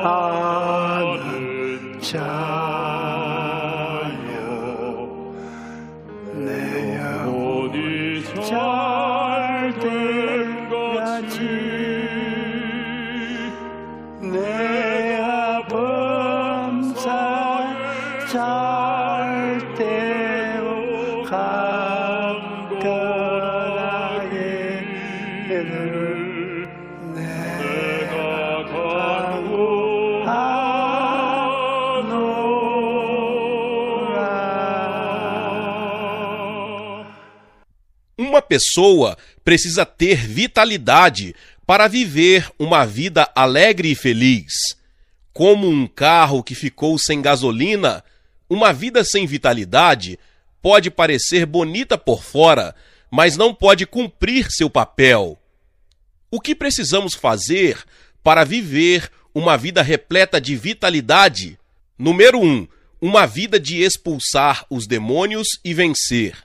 아는 자여 내 영혼이 잘된 같이 내 범사 잘 되어 간절하게 내가 간구하노라. Uma pessoa precisa ter vitalidade para viver uma vida alegre e feliz. Como um carro que ficou sem gasolina, uma vida sem vitalidade pode parecer bonita por fora, mas não pode cumprir seu papel. O que precisamos fazer para viver uma vida repleta de vitalidade? Número 1. Uma vida de expulsar os demônios e vencer.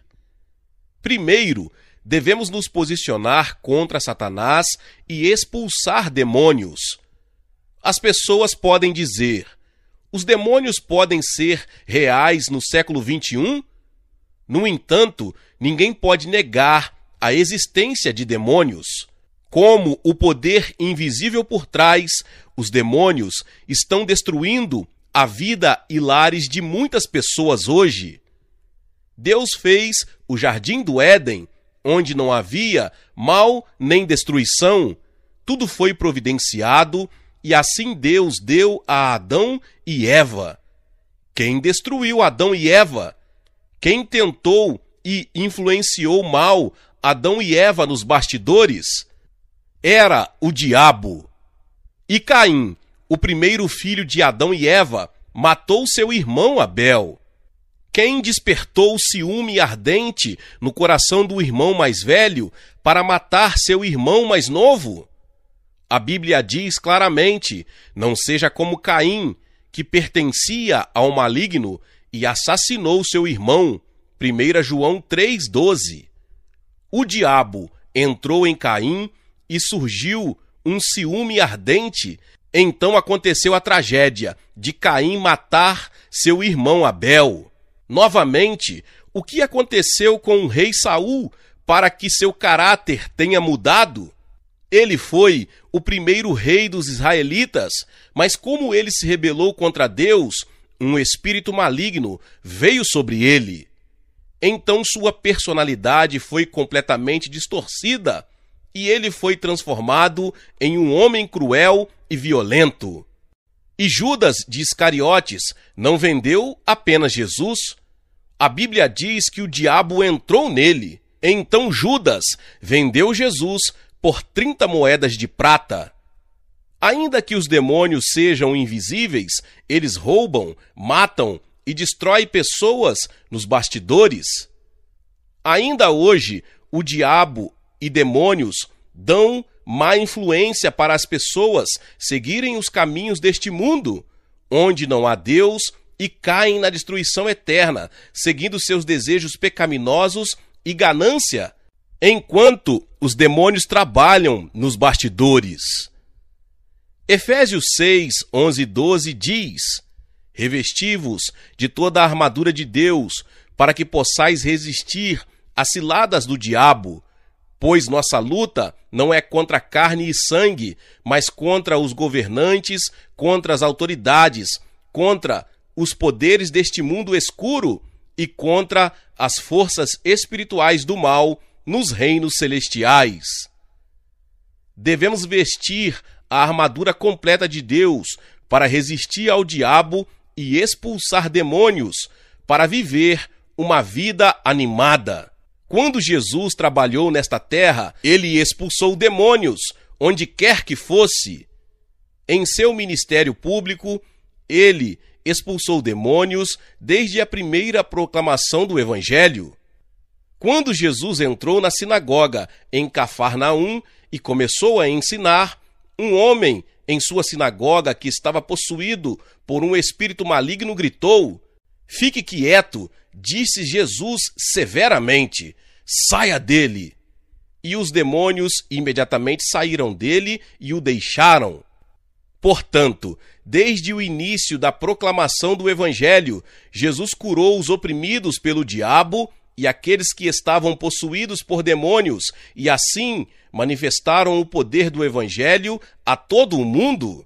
Primeiro, devemos nos posicionar contra Satanás e expulsar demônios. As pessoas podem dizer: os demônios podem ser reais no século XXI? No entanto, ninguém pode negar a existência de demônios. Como o poder invisível por trás, os demônios estão destruindo a vida e lares de muitas pessoas hoje. Deus fez o jardim do Éden, onde não havia mal nem destruição. Tudo foi providenciado e assim Deus deu a Adão e Eva. Quem destruiu Adão e Eva? Quem tentou e influenciou mal Adão e Eva nos bastidores? Era o diabo. E Caim, o primeiro filho de Adão e Eva, matou seu irmão Abel. Quem despertou o ciúme ardente no coração do irmão mais velho para matar seu irmão mais novo? A Bíblia diz claramente: não seja como Caim, que pertencia ao maligno e assassinou seu irmão. 1 João 3,12. O diabo entrou em Caim e surgiu um ciúme ardente. Então aconteceu a tragédia de Caim matar seu irmão Abel. Novamente, o que aconteceu com o rei Saul para que seu caráter tenha mudado? Ele foi o primeiro rei dos israelitas, mas como ele se rebelou contra Deus, um espírito maligno veio sobre ele. Então sua personalidade foi completamente distorcida e ele foi transformado em um homem cruel e violento. E Judas de Iscariotes não vendeu apenas Jesus. A Bíblia diz que o diabo entrou nele. Então Judas vendeu Jesus por 30 moedas de prata. Ainda que os demônios sejam invisíveis, eles roubam, matam e destroem pessoas nos bastidores. Ainda hoje, o diabo e demônios dão má influência para as pessoas seguirem os caminhos deste mundo, onde não há Deus, e caem na destruição eterna, seguindo seus desejos pecaminosos e ganância, enquanto os demônios trabalham nos bastidores. Efésios 6, 11 e 12 diz: revesti-vos de toda a armadura de Deus, para que possais resistir às ciladas do diabo, pois nossa luta não é contra carne e sangue, mas contra os governantes, contra as autoridades, contra os poderes deste mundo escuro e contra as forças espirituais do mal nos reinos celestiais. Devemos vestir a armadura completa de Deus para resistir ao diabo e expulsar demônios, para viver uma vida animada. Quando Jesus trabalhou nesta terra, ele expulsou demônios onde quer que fosse. Em seu ministério público, ele expulsou demônios desde a primeira proclamação do Evangelho. Quando Jesus entrou na sinagoga em Cafarnaum e começou a ensinar, um homem em sua sinagoga que estava possuído por um espírito maligno gritou: "Fique quieto", disse Jesus severamente, "saia dele". E os demônios imediatamente saíram dele e o deixaram. Portanto, desde o início da proclamação do Evangelho, Jesus curou os oprimidos pelo diabo e aqueles que estavam possuídos por demônios, e assim manifestaram o poder do Evangelho a todo o mundo.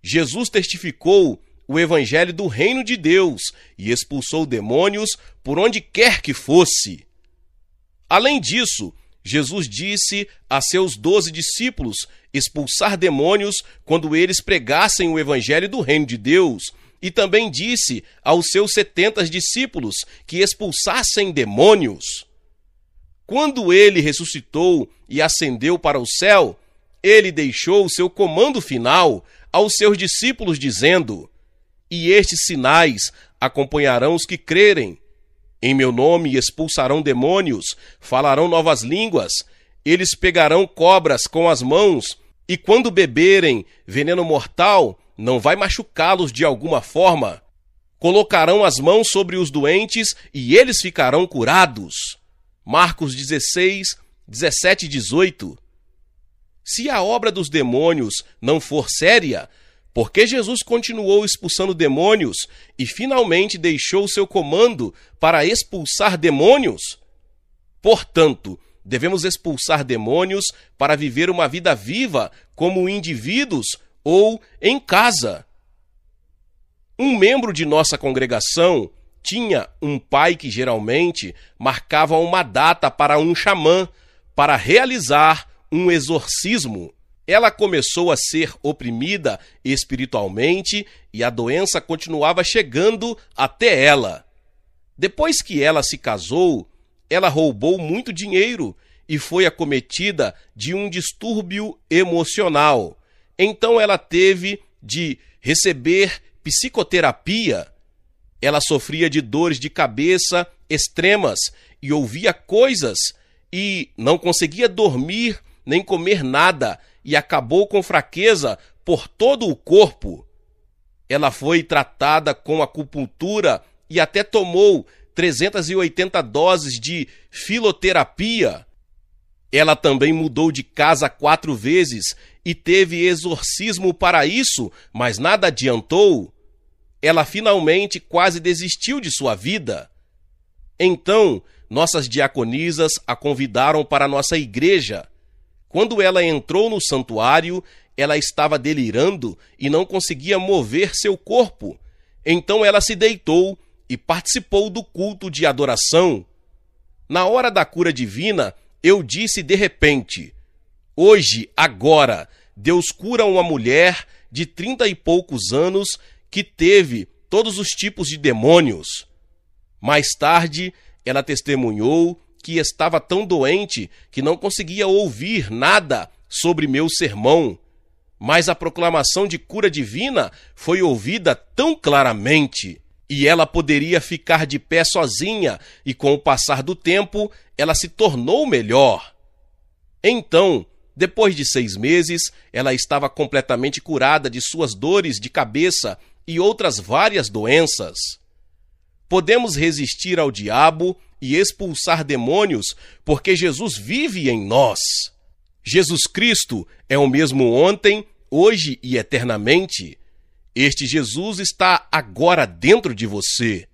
Jesus testificou o Evangelho do Reino de Deus e expulsou demônios por onde quer que fosse. Além disso, Jesus disse a seus 12 discípulos expulsar demônios quando eles pregassem o Evangelho do Reino de Deus, e também disse aos seus 70 discípulos que expulsassem demônios. Quando ele ressuscitou e ascendeu para o céu, ele deixou o seu comando final aos seus discípulos, dizendo: "E estes sinais acompanharão os que crerem. Em meu nome expulsarão demônios, falarão novas línguas, eles pegarão cobras com as mãos, e quando beberem veneno mortal, não vai machucá-los de alguma forma. Colocarão as mãos sobre os doentes e eles ficarão curados." Marcos 16, 17 e 18. Se a obra dos demônios não for séria, por que Jesus continuou expulsando demônios e finalmente deixou seu comando para expulsar demônios? Portanto, devemos expulsar demônios para viver uma vida viva como indivíduos ou em casa. Um membro de nossa congregação tinha um pai que geralmente marcava uma data para um xamã para realizar um exorcismo. Ela começou a ser oprimida espiritualmente e a doença continuava chegando até ela. Depois que ela se casou, ela roubou muito dinheiro e foi acometida de um distúrbio emocional. Então ela teve de receber psicoterapia. Ela sofria de dores de cabeça extremas e ouvia coisas e não conseguia dormir nem comer nada e acabou com fraqueza por todo o corpo. Ela foi tratada com acupuntura e até tomou 380 doses de filoterapia. Ela também mudou de casa 4 vezes e teve exorcismo para isso, mas nada adiantou. Ela finalmente quase desistiu de sua vida. Então, nossas diaconisas a convidaram para a nossa igreja. Quando ela entrou no santuário, ela estava delirando e não conseguia mover seu corpo. Então ela se deitou e participou do culto de adoração. Na hora da cura divina, eu disse de repente: "Hoje, agora, Deus cura uma mulher de 30 e poucos anos que teve todos os tipos de demônios." Mais tarde, ela testemunhou que estava tão doente que não conseguia ouvir nada sobre meu sermão. Mas a proclamação de cura divina foi ouvida tão claramente, e ela poderia ficar de pé sozinha, e com o passar do tempo, ela se tornou melhor. Então, depois de 6 meses, ela estava completamente curada de suas dores de cabeça e outras várias doenças. Podemos resistir ao diabo e expulsar demônios porque Jesus vive em nós. Jesus Cristo é o mesmo ontem, hoje e eternamente. Este Jesus está agora dentro de você.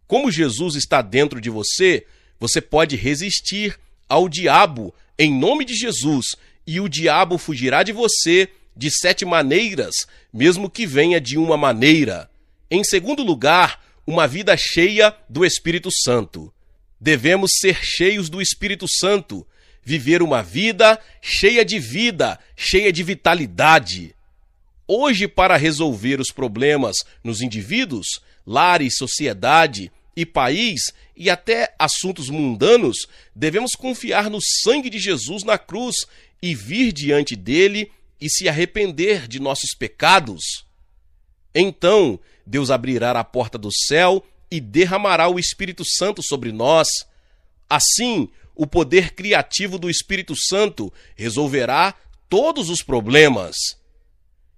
Como Jesus está dentro de você, você pode resistir ao diabo em nome de Jesus, e o diabo fugirá de você de 7 maneiras, mesmo que venha de uma maneira. Em segundo lugar, uma vida cheia do Espírito Santo. Devemos ser cheios do Espírito Santo, viver uma vida, cheia de vitalidade. Hoje, para resolver os problemas nos indivíduos, lares, sociedade e país, e até assuntos mundanos, devemos confiar no sangue de Jesus na cruz e vir diante dele e se arrepender de nossos pecados. Então, Deus abrirá a porta do céu e derramará o Espírito Santo sobre nós. Assim, o poder criativo do Espírito Santo resolverá todos os problemas.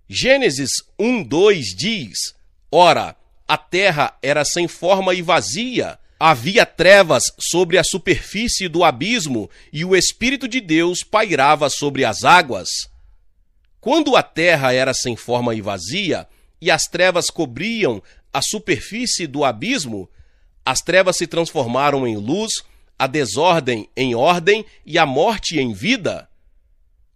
Gênesis 1:2 diz: "Ora, a terra era sem forma e vazia, havia trevas sobre a superfície do abismo, e o Espírito de Deus pairava sobre as águas." Quando a terra era sem forma e vazia, e as trevas cobriam a superfície do abismo, as trevas se transformaram em luz, a desordem em ordem e a morte em vida.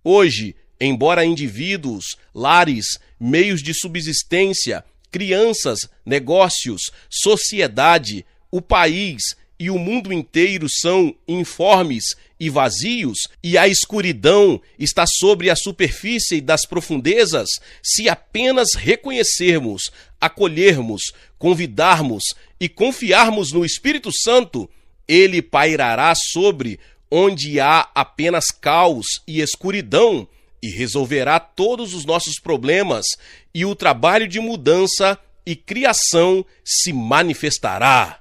Hoje, embora indivíduos, lares, meios de subsistência, crianças, negócios, sociedade, o país e o mundo inteiro são informes e vazios, e a escuridão está sobre a superfície das profundezas, se apenas reconhecermos, acolhermos, convidarmos e confiarmos no Espírito Santo, ele pairará sobre onde há apenas caos e escuridão e resolverá todos os nossos problemas, e o trabalho de mudança e criação se manifestará.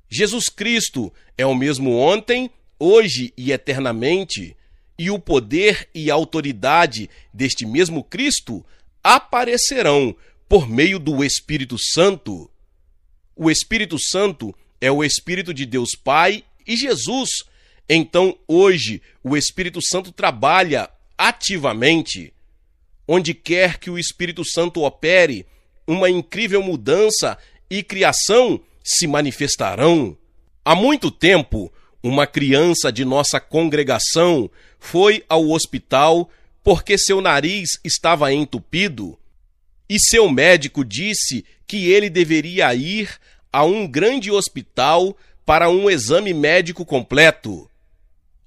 Jesus Cristo é o mesmo ontem, hoje e eternamente, e o poder e a autoridade deste mesmo Cristo aparecerão por meio do Espírito Santo. O Espírito Santo é o Espírito de Deus Pai e Jesus. Então, hoje, o Espírito Santo trabalha ativamente. Onde quer que o Espírito Santo opere, uma incrível mudança e criação se manifestarão. Há muito tempo, uma criança de nossa congregação foi ao hospital porque seu nariz estava entupido e seu médico disse que ele deveria ir a um grande hospital para um exame médico completo.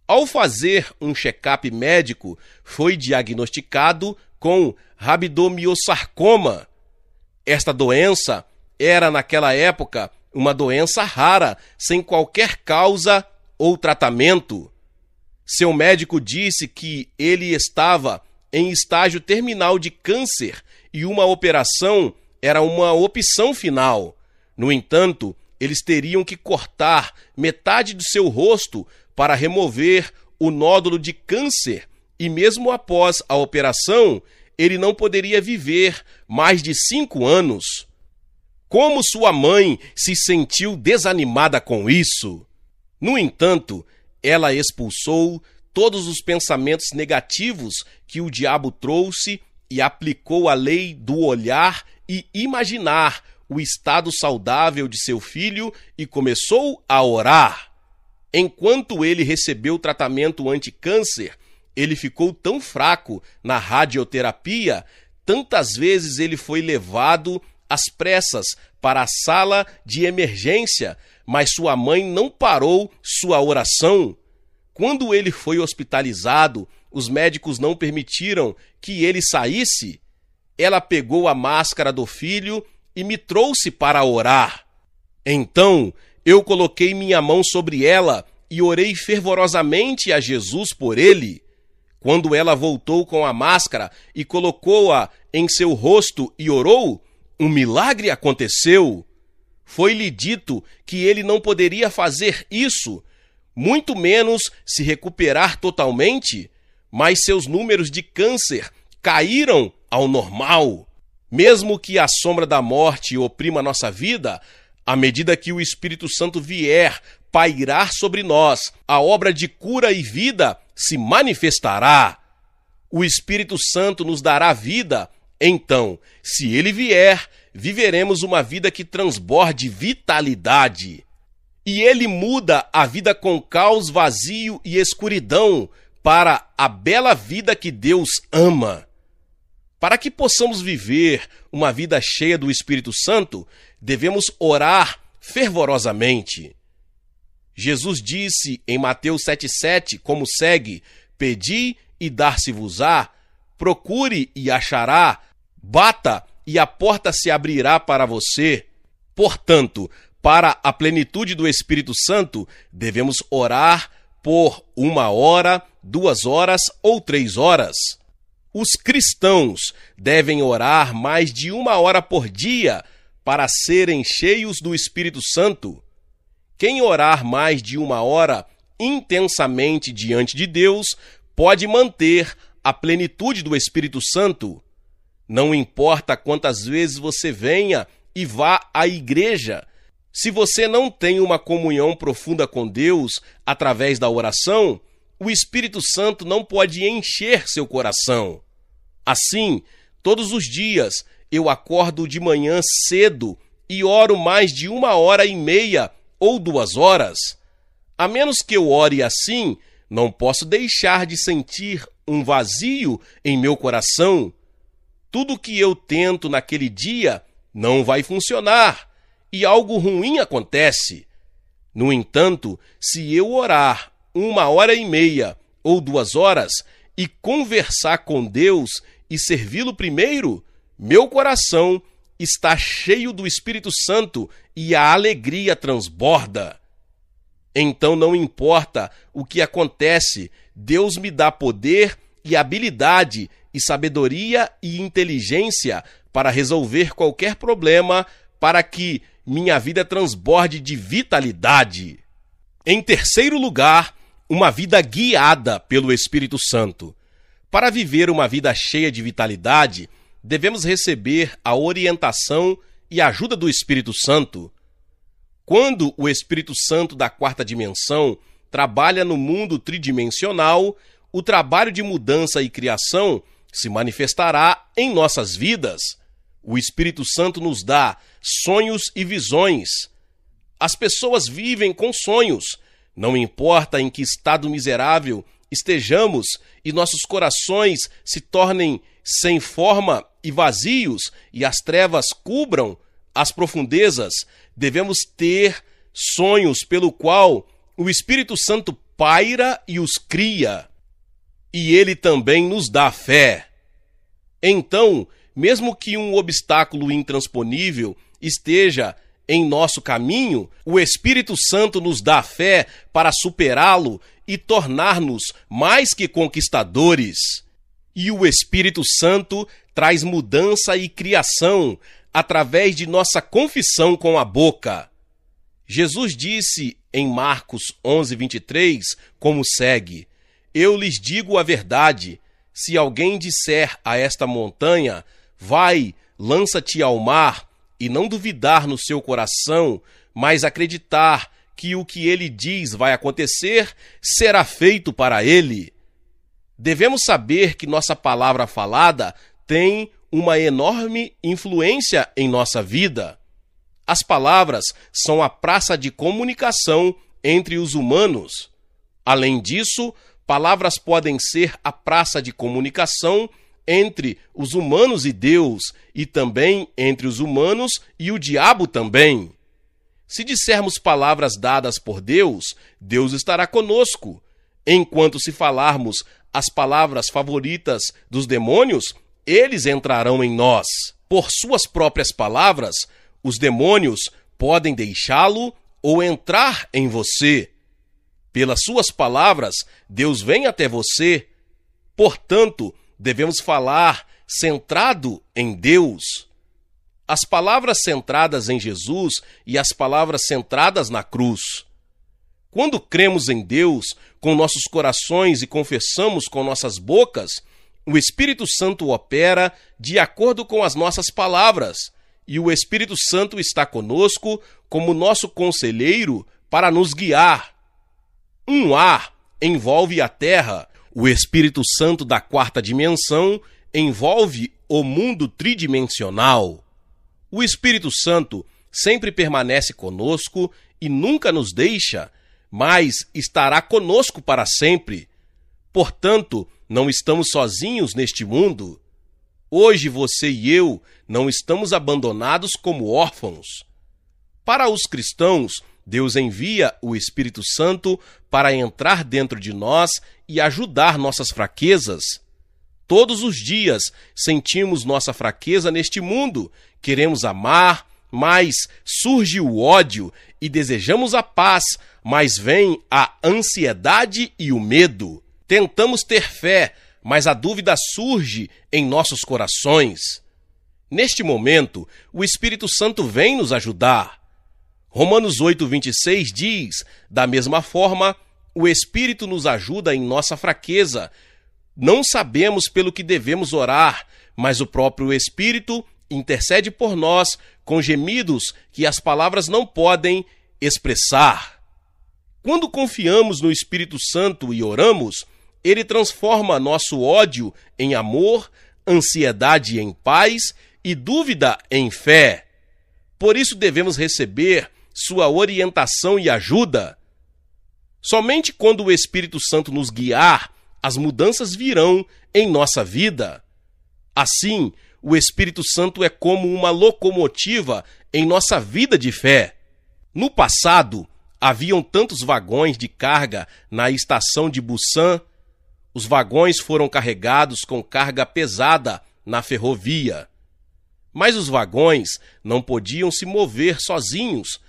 Ao fazer um check-up médico, foi diagnosticado com rabdomiossarcoma. Esta doença era, naquela época, uma doença rara, sem qualquer causa ou tratamento. Seu médico disse que ele estava em estágio terminal de câncer e uma operação era uma opção final. No entanto, eles teriam que cortar metade do seu rosto para remover o nódulo de câncer e mesmo após a operação, ele não poderia viver mais de 5 anos. Como sua mãe se sentiu desanimada com isso? No entanto, ela expulsou todos os pensamentos negativos que o diabo trouxe e aplicou a lei do olhar e imaginar o estado saudável de seu filho e começou a orar. Enquanto ele recebeu o tratamento anticâncer, ele ficou tão fraco na radioterapia, tantas vezes ele foi levado às pressas para a sala de emergência, mas sua mãe não parou sua oração. Quando ele foi hospitalizado, os médicos não permitiram que ele saísse. Ela pegou a máscara do filho e me trouxe para orar. Então, eu coloquei minha mão sobre ela e orei fervorosamente a Jesus por ele. Quando ela voltou com a máscara e colocou-a em seu rosto e orou, um milagre aconteceu. Foi-lhe dito que ele não poderia fazer isso, muito menos se recuperar totalmente, mas seus números de câncer caíram ao normal. Mesmo que a sombra da morte oprima nossa vida, à medida que o Espírito Santo vier pairar sobre nós, a obra de cura e vida se manifestará. O Espírito Santo nos dará vida. Então, se ele vier, viveremos uma vida que transborde vitalidade. E ele muda a vida com caos, vazio e escuridão para a bela vida que Deus ama. Para que possamos viver uma vida cheia do Espírito Santo, devemos orar fervorosamente. Jesus disse em Mateus 7,7, como segue: Pedi e dar-se-vos-á, procure e achará, bata e a porta se abrirá para você. Portanto, para a plenitude do Espírito Santo, devemos orar por 1 hora, 2 horas ou 3 horas. Os cristãos devem orar mais de 1 hora por dia para serem cheios do Espírito Santo. Quem orar mais de 1 hora intensamente diante de Deus pode manter a plenitude do Espírito Santo. Não importa quantas vezes você venha e vá à igreja, se você não tem uma comunhão profunda com Deus através da oração, o Espírito Santo não pode encher seu coração. Assim, todos os dias eu acordo de manhã cedo e oro mais de 1h30 ou 2 horas. A menos que eu ore assim, não posso deixar de sentir um vazio em meu coração. Tudo que eu tento naquele dia não vai funcionar e algo ruim acontece. No entanto, se eu orar 1h30 ou 2 horas e conversar com Deus e servi-lo primeiro, meu coração está cheio do Espírito Santo e a alegria transborda. Então não importa o que acontece, Deus me dá poder e habilidade e sabedoria e inteligência para resolver qualquer problema, para que minha vida transborde de vitalidade. Em terceiro lugar, uma vida guiada pelo Espírito Santo. Para viver uma vida cheia de vitalidade, devemos receber a orientação e ajuda do Espírito Santo. Quando o Espírito Santo da quarta dimensão trabalha no mundo tridimensional, o trabalho de mudança e criação se manifestará em nossas vidas. O Espírito Santo nos dá sonhos e visões. As pessoas vivem com sonhos. Não importa em que estado miserável estejamos e nossos corações se tornem sem forma e vazios e as trevas cubram as profundezas, devemos ter sonhos pelo qual o Espírito Santo paira e os cria. E ele também nos dá fé. Então, mesmo que um obstáculo intransponível esteja em nosso caminho, o Espírito Santo nos dá fé para superá-lo e tornar-nos mais que conquistadores. E o Espírito Santo traz mudança e criação através de nossa confissão com a boca. Jesus disse em Marcos 11:23, como segue: Eu lhes digo a verdade, se alguém disser a esta montanha, vai, lança-te ao mar, e não duvidar no seu coração, mas acreditar que o que ele diz vai acontecer, será feito para ele. Devemos saber que nossa palavra falada tem uma enorme influência em nossa vida. As palavras são a praça de comunicação entre os humanos. Além disso, palavras podem ser a praça de comunicação entre os humanos e Deus, e também entre os humanos e o diabo também. Se dissermos palavras dadas por Deus, Deus estará conosco. Enquanto se falarmos as palavras favoritas dos demônios, eles entrarão em nós. Por suas próprias palavras, os demônios podem deixá-lo ou entrar em você. Pelas suas palavras, Deus vem até você. Portanto, devemos falar centrado em Deus. As palavras centradas em Jesus e as palavras centradas na cruz. Quando cremos em Deus com nossos corações e confessamos com nossas bocas, o Espírito Santo opera de acordo com as nossas palavras, e o Espírito Santo está conosco como nosso conselheiro para nos guiar. Um ar envolve a terra. O Espírito Santo da quarta dimensão envolve o mundo tridimensional. O Espírito Santo sempre permanece conosco e nunca nos deixa, mas estará conosco para sempre. Portanto, não estamos sozinhos neste mundo. Hoje você e eu não estamos abandonados como órfãos. Para os cristãos, Deus envia o Espírito Santo para entrar dentro de nós e ajudar nossas fraquezas. Todos os dias sentimos nossa fraqueza neste mundo, queremos amar, mas surge o ódio, e desejamos a paz, mas vem a ansiedade e o medo. Tentamos ter fé, mas a dúvida surge em nossos corações. Neste momento, o Espírito Santo vem nos ajudar. Romanos 8:26 diz: da mesma forma, o Espírito nos ajuda em nossa fraqueza. Não sabemos pelo que devemos orar, mas o próprio Espírito intercede por nós com gemidos que as palavras não podem expressar. Quando confiamos no Espírito Santo e oramos, ele transforma nosso ódio em amor, ansiedade em paz e dúvida em fé. Por isso devemos receber sua orientação e ajuda. Somente quando o Espírito Santo nos guiar, as mudanças virão em nossa vida. Assim, o Espírito Santo é como uma locomotiva em nossa vida de fé. No passado, haviam tantos vagões de carga na estação de Busan. Os vagões foram carregados com carga pesada na ferrovia. Mas os vagões não podiam se mover sozinhos.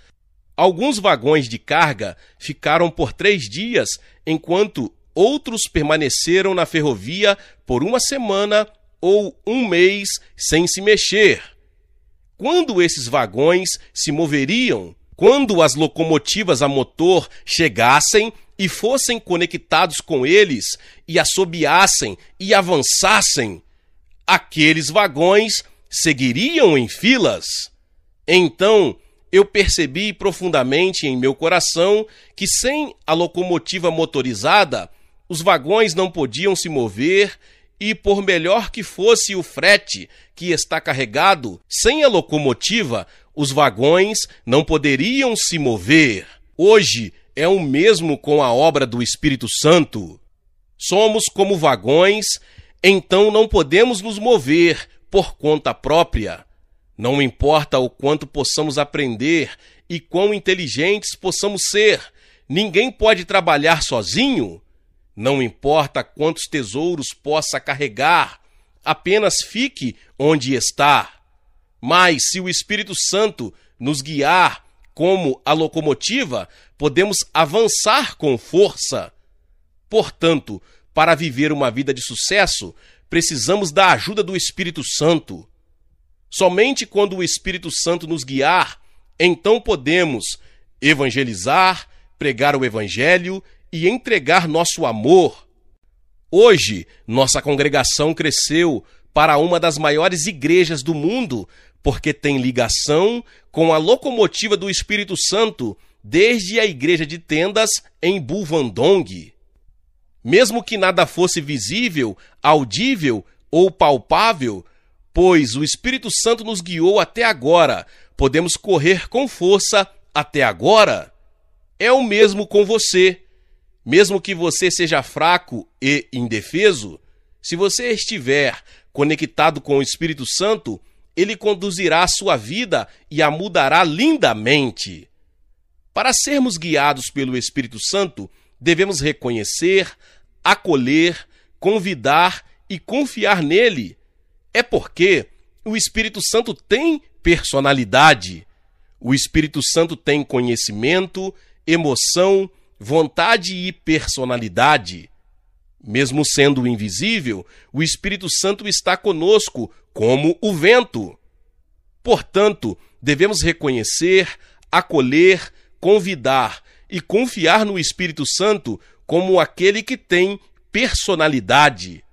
Alguns vagões de carga ficaram por 3 dias, enquanto outros permaneceram na ferrovia por 1 semana ou 1 mês sem se mexer. Quando esses vagões se moveriam? Quando as locomotivas a motor chegassem e fossem conectados com eles e assobiassem e avançassem, aqueles vagões seguiriam em filas. Então, eu percebi profundamente em meu coração que sem a locomotiva motorizada, os vagões não podiam se mover e, por melhor que fosse o frete que está carregado, sem a locomotiva, os vagões não poderiam se mover. Hoje é o mesmo com a obra do Espírito Santo. Somos como vagões, então não podemos nos mover por conta própria. Não importa o quanto possamos aprender e quão inteligentes possamos ser, ninguém pode trabalhar sozinho. Não importa quantos tesouros possa carregar, apenas fique onde está. Mas se o Espírito Santo nos guiar como a locomotiva, podemos avançar com força. Portanto, para viver uma vida de sucesso, precisamos da ajuda do Espírito Santo. Somente quando o Espírito Santo nos guiar, então podemos evangelizar, pregar o Evangelho e entregar nosso amor. Hoje, nossa congregação cresceu para uma das maiores igrejas do mundo, porque tem ligação com a locomotiva do Espírito Santo desde a igreja de tendas em Bulvandong. Mesmo que nada fosse visível, audível ou palpável, pois o Espírito Santo nos guiou até agora, podemos correr com força até agora. É o mesmo com você. Mesmo que você seja fraco e indefeso, se você estiver conectado com o Espírito Santo, ele conduzirá a sua vida e a mudará lindamente. Para sermos guiados pelo Espírito Santo, devemos reconhecer, acolher, convidar e confiar nele. É porque o Espírito Santo tem personalidade. O Espírito Santo tem conhecimento, emoção, vontade e personalidade. Mesmo sendo invisível, o Espírito Santo está conosco como o vento. Portanto, devemos reconhecer, acolher, convidar e confiar no Espírito Santo como aquele que tem personalidade.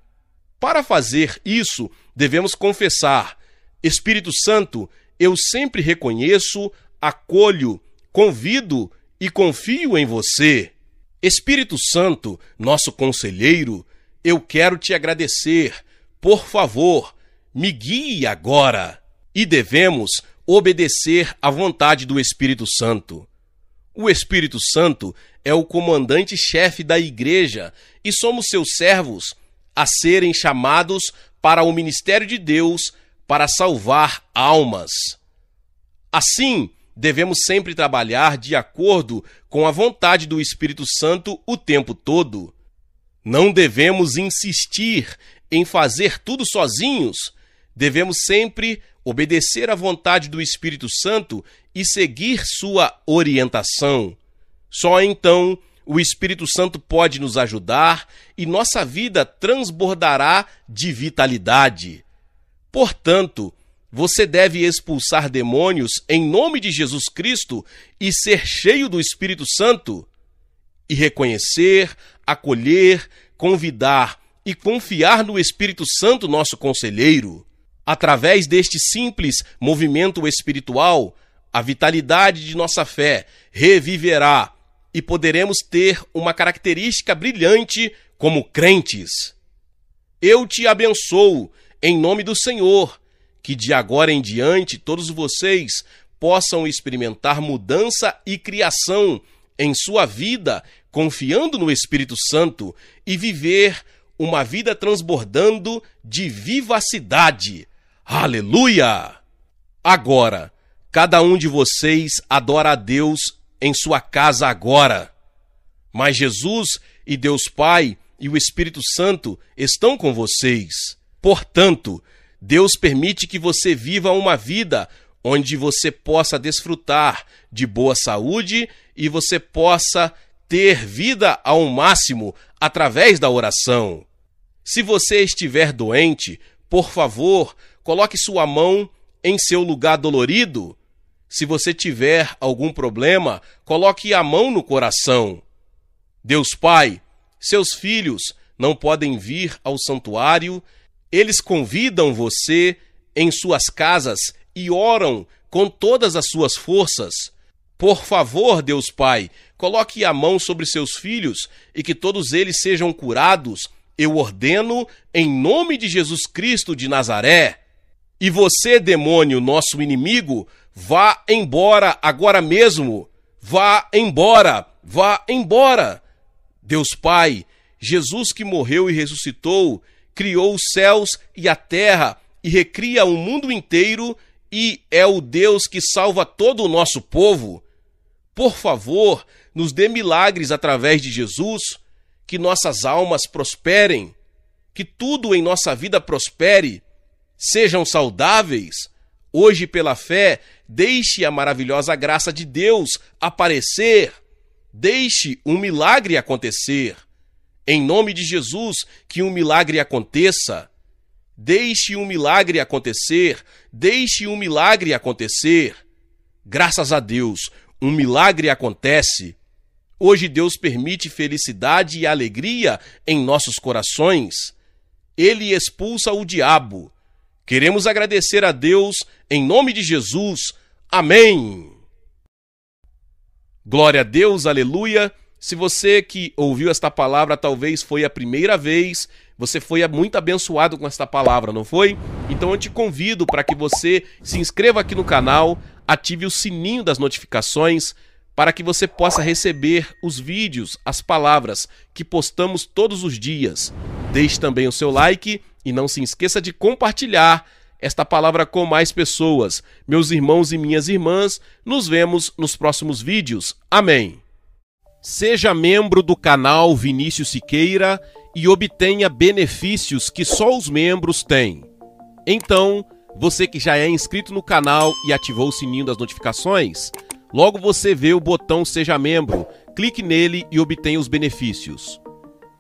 Para fazer isso, devemos confessar: Espírito Santo, eu sempre reconheço, acolho, convido e confio em você. Espírito Santo, nosso conselheiro, eu quero te agradecer. Por favor, me guie agora. E devemos obedecer à vontade do Espírito Santo. O Espírito Santo é o comandante-chefe da igreja e somos seus servos a serem chamados para o ministério de Deus para salvar almas. Assim, devemos sempre trabalhar de acordo com a vontade do Espírito Santo o tempo todo. Não devemos insistir em fazer tudo sozinhos. Devemos sempre obedecer à vontade do Espírito Santo e seguir sua orientação. Só então o Espírito Santo pode nos ajudar e nossa vida transbordará de vitalidade. Portanto, você deve expulsar demônios em nome de Jesus Cristo e ser cheio do Espírito Santo. E reconhecer, acolher, convidar e confiar no Espírito Santo, nosso conselheiro. Através deste simples movimento espiritual, a vitalidade de nossa fé reviverá e poderemos ter uma característica brilhante como crentes. Eu te abençoo em nome do Senhor, que de agora em diante todos vocês possam experimentar mudança e criação em sua vida, confiando no Espírito Santo e viver uma vida transbordando de vivacidade. Aleluia! Agora, cada um de vocês adora a Deus em sua casa agora. Mas Jesus e Deus Pai e o Espírito Santo estão com vocês. Portanto, Deus permite que você viva uma vida onde você possa desfrutar de boa saúde e você possa ter vida ao máximo através da oração. Se você estiver doente, por favor, coloque sua mão em seu lugar dolorido. Se você tiver algum problema, coloque a mão no coração. Deus Pai, seus filhos não podem vir ao santuário. Eles convidam você em suas casas e oram com todas as suas forças. Por favor, Deus Pai, coloque a mão sobre seus filhos e que todos eles sejam curados. Eu ordeno em nome de Jesus Cristo de Nazaré. E você, demônio, nosso inimigo, vá embora agora mesmo. Vá embora, vá embora. Deus Pai, Jesus que morreu e ressuscitou, criou os céus e a terra e recria o mundo inteiro e é o Deus que salva todo o nosso povo. Por favor, nos dê milagres através de Jesus, que nossas almas prosperem, que tudo em nossa vida prospere, sejam saudáveis. Hoje, pela fé, deixe a maravilhosa graça de Deus aparecer. Deixe um milagre acontecer. Em nome de Jesus, que um milagre aconteça. Deixe um milagre acontecer. Deixe um milagre acontecer. Graças a Deus, um milagre acontece. Hoje Deus permite felicidade e alegria em nossos corações. Ele expulsa o diabo. Queremos agradecer a Deus em nome de Jesus. Amém. Glória a Deus, aleluia. Se você que ouviu esta palavra talvez foi a primeira vez, você foi muito abençoado com esta palavra, não foi? Então eu te convido para que você se inscreva aqui no canal, ative o sininho das notificações, para que você possa receber os vídeos, as palavras que postamos todos os dias. Deixe também o seu like e não se esqueça de compartilhar esta palavra com mais pessoas. Meus irmãos e minhas irmãs, nos vemos nos próximos vídeos. Amém. Seja membro do canal Vinícius Siqueira e obtenha benefícios que só os membros têm. Então, você que já é inscrito no canal e ativou o sininho das notificações, logo você vê o botão Seja Membro, clique nele e obtenha os benefícios.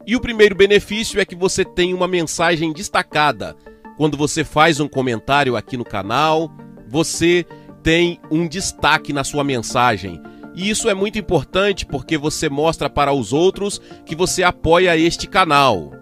E o primeiro benefício é que você tem uma mensagem destacada. Quando você faz um comentário aqui no canal, você tem um destaque na sua mensagem. E isso é muito importante porque você mostra para os outros que você apoia este canal.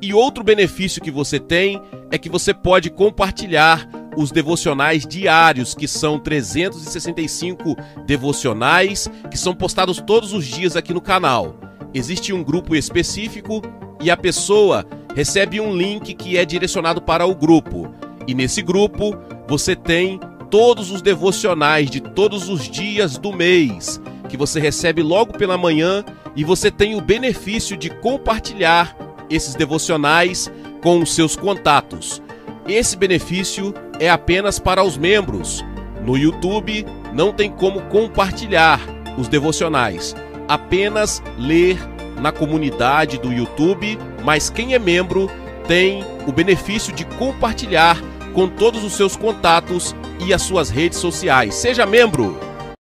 E outro benefício que você tem é que você pode compartilhar os devocionais diários, que são 365 devocionais, que são postados todos os dias aqui no canal. Existe um grupo específico e a pessoa recebe um link que é direcionado para o grupo. E nesse grupo você tem todos os devocionais de todos os dias do mês, que você recebe logo pela manhã, e você tem o benefício de compartilhar esses devocionais com os seus contatos. Esse benefício é apenas para os membros. No YouTube não tem como compartilhar os devocionais, apenas ler na comunidade do YouTube, mas quem é membro tem o benefício de compartilhar com todos os seus contatos e as suas redes sociais. Seja membro!